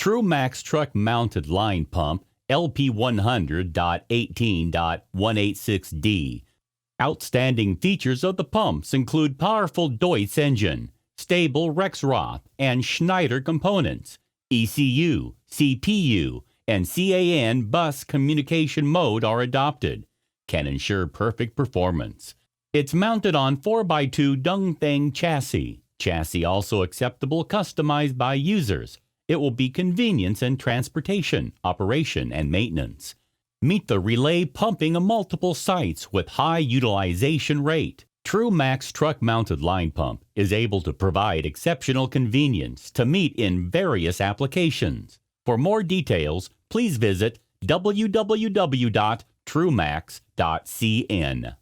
TRUEMAX Truck-Mounted Line Pump LP100.18.186D. Outstanding features of the pumps include powerful Deutz engine, stable Rexroth and Schneider components, ECU, CPU, and CAN bus communication mode are adopted, can ensure perfect performance. It's mounted on 4x2 Dongfeng chassis. Chassis also acceptable customized by users. It will be convenience in transportation, operation, and maintenance. Meet the relay pumping of multiple sites with high utilization rate. TRUEMAX Truck-Mounted Line Pump is able to provide exceptional convenience to meet in various applications. For more details, please visit www.truemax.cn.